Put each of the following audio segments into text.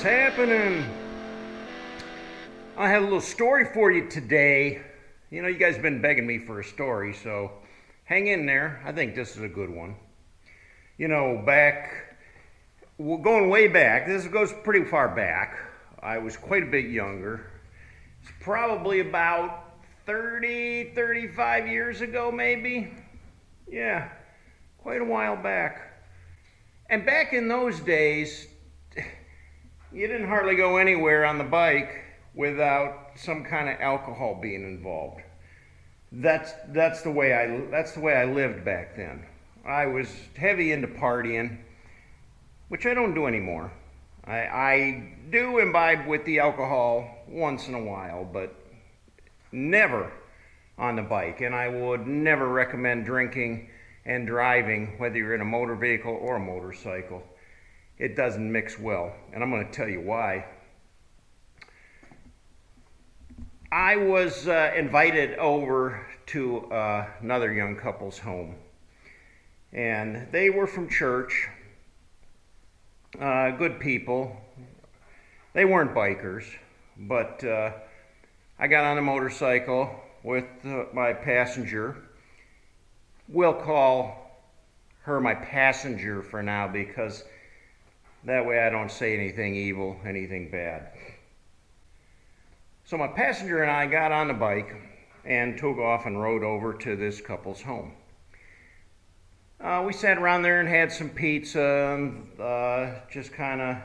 happening? I have a little story for you today. You know, you guys have been begging me for a story, so hang in there. I think this is a good one. You know, going way back, this goes pretty far back. I was quite a bit younger. It's probably about 35 years ago, maybe. Yeah, quite a while back. And back in those days, you didn't hardly go anywhere on the bike without some kind of alcohol being involved. That's the way I lived back then. I was heavy into partying, which I don't do anymore. I do imbibe with the alcohol once in a while, but never on the bike. And I would never recommend drinking and driving, whether you're in a motor vehicle or a motorcycle. It doesn't mix well, and I'm going to tell you why. I was invited over to another young couple's home, and they were from church, good people. They weren't bikers, but I got on a motorcycle with my passenger. We'll call her my passenger for now, because that way I don't say anything evil, anything bad. So my passenger and I got on the bike and took off and rode over to this couple's home. We sat around there and had some pizza and just kind of,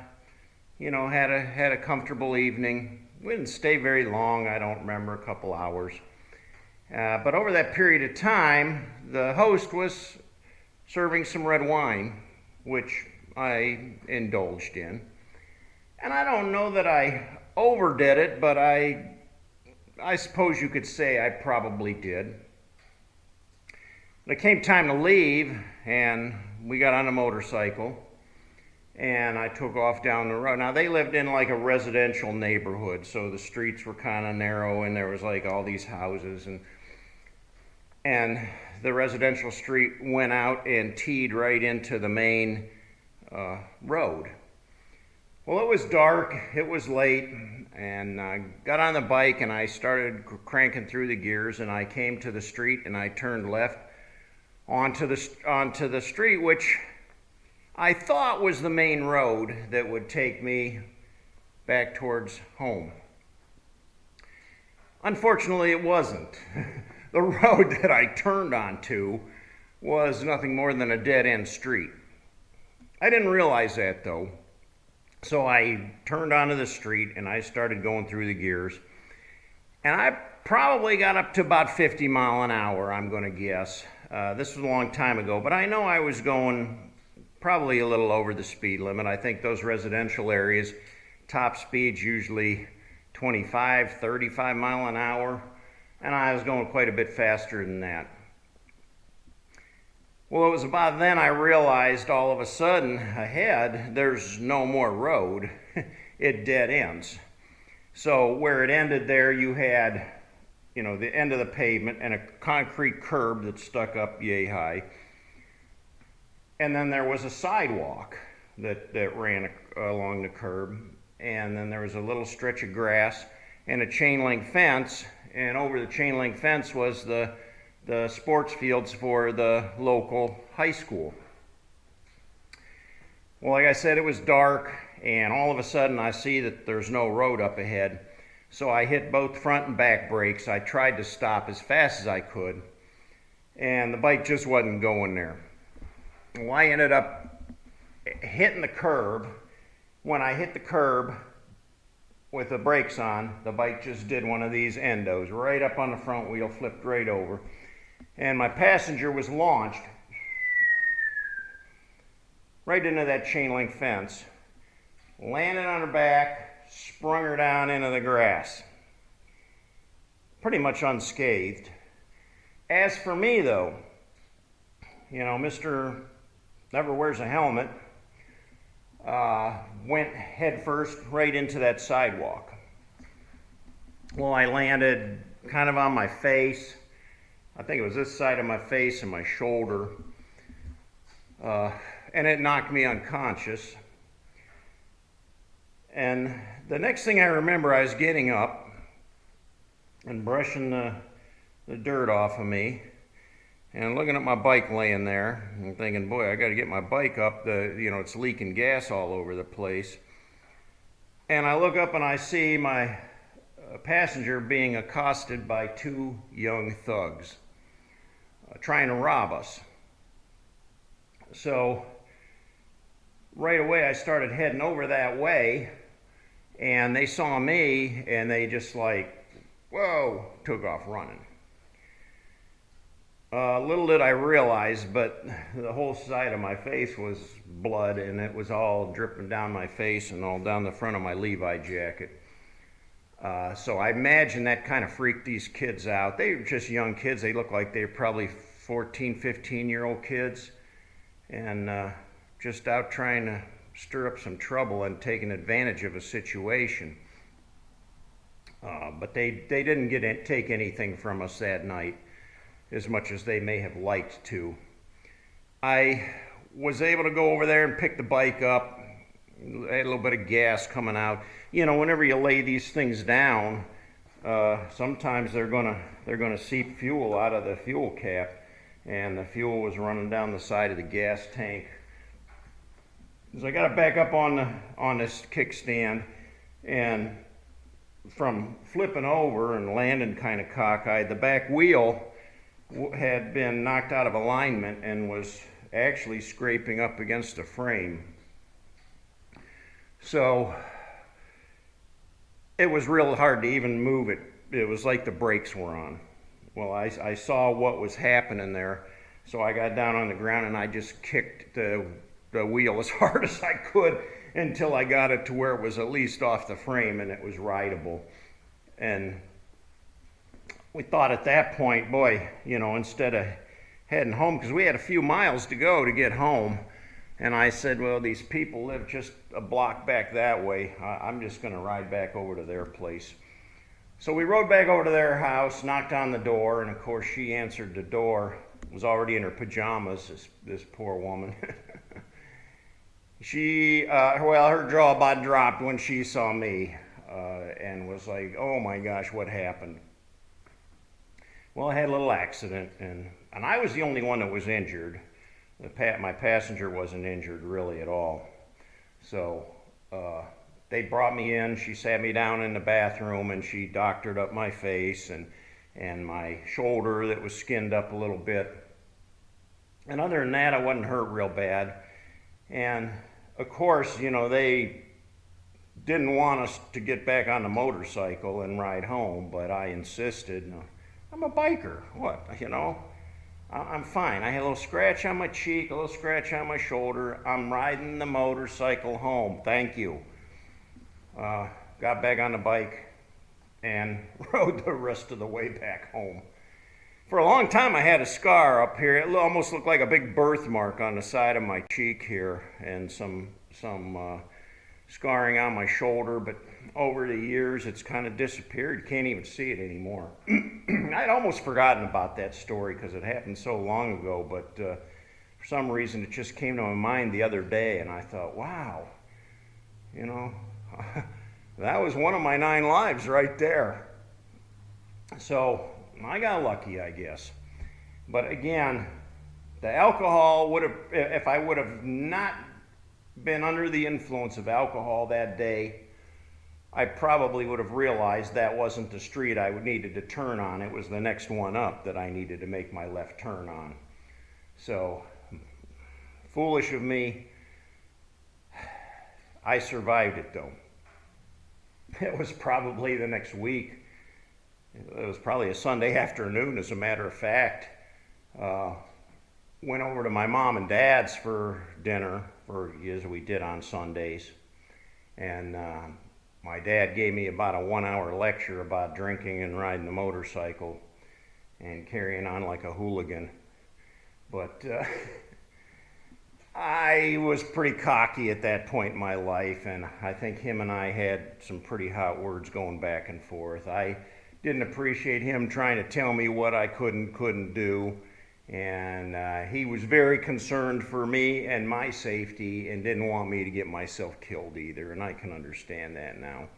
had a comfortable evening. We didn't stay very long. I don't remember, a couple hours. But over that period of time, the host was serving some red wine, which I indulged in. And I don't know that I overdid it, but I suppose you could say I probably did. It came time to leave, and we got on a motorcycle, and I took off down the road. Now, they lived in like a residential neighborhood, so the streets were kind of narrow, and there was like all these houses, and the residential street went out and teed right into the main road. Well, it was dark, it was late, and I got on the bike and I started cranking through the gears, and I came to the street and I turned left onto the street, which I thought was the main road that would take me back towards home. Unfortunately, it wasn't. The road that I turned onto was nothing more than a dead-end street. I didn't realize that, though. So I turned onto the street and I started going through the gears. And I probably got up to about 50 miles an hour, I'm going to guess. This was a long time ago, but I know I was going probably a little over the speed limit. I think those residential areas, top speed's usually 25, 35 miles an hour. And I was going quite a bit faster than that. Well, it was about then I realized all of a sudden ahead, there's no more road. It dead ends. So where it ended there, you had, the end of the pavement and a concrete curb that stuck up yay high. And then there was a sidewalk that ran along the curb. And then there was a little stretch of grass and a chain link fence. And over the chain link fence was the sports fields for the local high school. Well, like I said, it was dark, and all of a sudden I see that there's no road up ahead. So I hit both front and back brakes. I tried to stop as fast as I could, and the bike just wasn't going there. Well, I ended up hitting the curb. When I hit the curb with the brakes on, the bike just did one of these endos right up on the front wheel, flipped right over. And my passenger was launched right into that chain link fence, landed on her back, sprung her down into the grass. Pretty much unscathed. As for me, though, Mr. Never wears a helmet, went headfirst right into that sidewalk. Well, I landed kind of on my face. I think it was this side of my face and my shoulder. And it knocked me unconscious. And the next thing I remember, I was getting up and brushing the dirt off of me and looking at my bike laying there and thinking, boy, I got to get my bike up. It's leaking gas all over the place. And I look up and I see my passenger being accosted by two young thugs trying to rob us. So right away I started heading over that way, and they saw me and they just like, whoa, took off running. Little did I realize, but the whole side of my face was blood, and it was all dripping down my face and all down the front of my Levi jacket. So I imagine that kind of freaked these kids out. They were just young kids. They looked like they were probably 14, 15-year-old kids, and just out trying to stir up some trouble and taking advantage of a situation. But they didn't take anything from us that night, as much as they may have liked to. I was able to go over there and pick the bike up. I had a little bit of gas coming out. Whenever you lay these things down, sometimes they're gonna seep fuel out of the fuel cap, and the fuel was running down the side of the gas tank. So I got it back up on this kickstand, and from flipping over and landing kind of cockeyed, the back wheel had been knocked out of alignment and was actually scraping up against a frame. So it was real hard to even move it. It was like the brakes were on. Well, I saw what was happening there, so I got down on the ground and I just kicked the wheel as hard as I could until I got it to where it was at least off the frame and it was rideable. And we thought at that point, boy, instead of heading home, because we had a few miles to go to get home, and I said, well, these people live just a block back that way. I'm just going to ride back over to their place. So we rode back over to their house, knocked on the door, and of course she answered the door. Was already in her pajamas, this poor woman. Her jaw about dropped when she saw me, and was like, oh my gosh, what happened? Well, I had a little accident, and I was the only one that was injured. My passenger wasn't injured really at all. So they brought me in. She sat me down in the bathroom, and she doctored up my face and my shoulder that was skinned up a little bit. And other than that, I wasn't hurt real bad. And of course, they didn't want us to get back on the motorcycle and ride home, but I insisted. I'm a biker. What? I'm fine. I had a little scratch on my cheek, a little scratch on my shoulder. I'm riding the motorcycle home. Thank you. Got back on the bike and rode the rest of the way back home. For a long time, I had a scar up here. It almost looked like a big birthmark on the side of my cheek here, and some scarring on my shoulder, but over the years it's kind of disappeared. You can't even see it anymore. I'd almost forgotten about that story because it happened so long ago, but for some reason it just came to my mind the other day, and I thought, wow, that was one of my 9 lives right there. So I got lucky, I guess. But again, the alcohol would have, if I would have not been under the influence of alcohol that day, I probably would have realized that wasn't the street I needed to turn on. It was the next one up that I needed to make my left turn on. So, foolish of me. I survived it though. It was probably the next week. It was probably a Sunday afternoon, as a matter of fact. Went over to my mom and dad's for dinner, as we did on Sundays. And my dad gave me about a 1-hour lecture about drinking and riding the motorcycle and carrying on like a hooligan. But I was pretty cocky at that point in my life, and I think him and I had some pretty hot words going back and forth. I didn't appreciate him trying to tell me what I could and couldn't do, And he was very concerned for me and my safety and didn't want me to get myself killed either, and I can understand that now.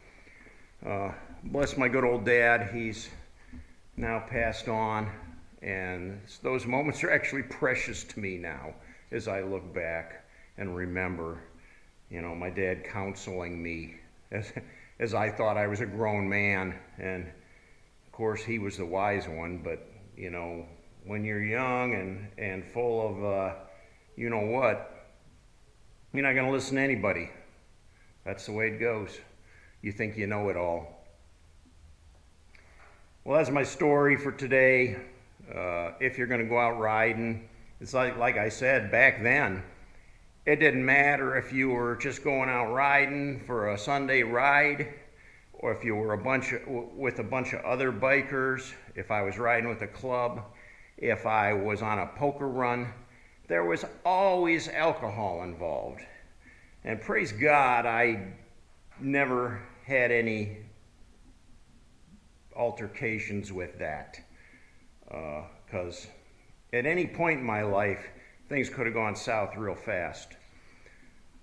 Bless my good old dad, he's now passed on, and those moments are actually precious to me now as I look back and remember, you know, my dad counseling me as I thought I was a grown man, and of course he was the wise one, but you know, when you're young and full of you know what, you're not going to listen to anybody. That's the way it goes. You think you know it all. Well, that's my story for today. If you're going to go out riding, it's like I said back then, it didn't matter if you were just going out riding for a Sunday ride, or if you were with a bunch of other bikers, if I was riding with a club, if I was on a poker run, there was always alcohol involved. And praise God, I never had any altercations with that. Because at any point in my life, things could have gone south real fast.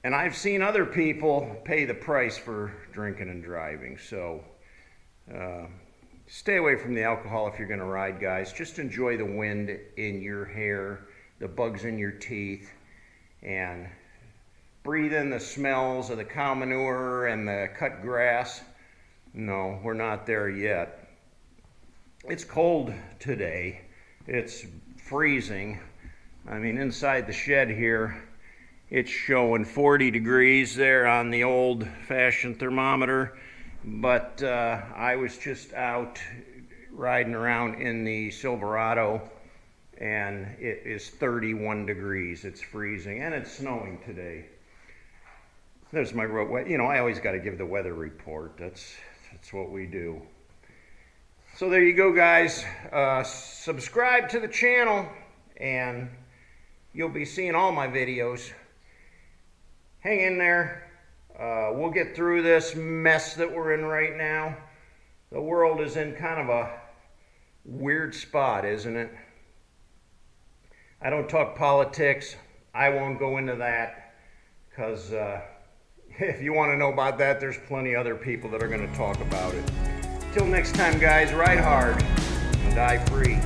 And I've seen other people pay the price for drinking and driving. So stay away from the alcohol if you're going to ride, guys. Just enjoy the wind in your hair, the bugs in your teeth, and breathe in the smells of the cow manure and the cut grass. No, we're not there yet. It's cold today. It's freezing. I mean, inside the shed here, it's showing 40 degrees there on the old-fashioned thermometer. But I was just out riding around in the Silverado, and it is 31 degrees. It's freezing, and it's snowing today. There's my road. You know, I always got to give the weather report. That's what we do. So there you go, guys. Subscribe to the channel, and you'll be seeing all my videos. Hang in there. We'll get through this mess that we're in right now. The world is in kind of a weird spot, isn't it? I don't talk politics. I won't go into that, because if you want to know about that, there's plenty of other people that are going to talk about it. Till next time, guys, ride hard and die free.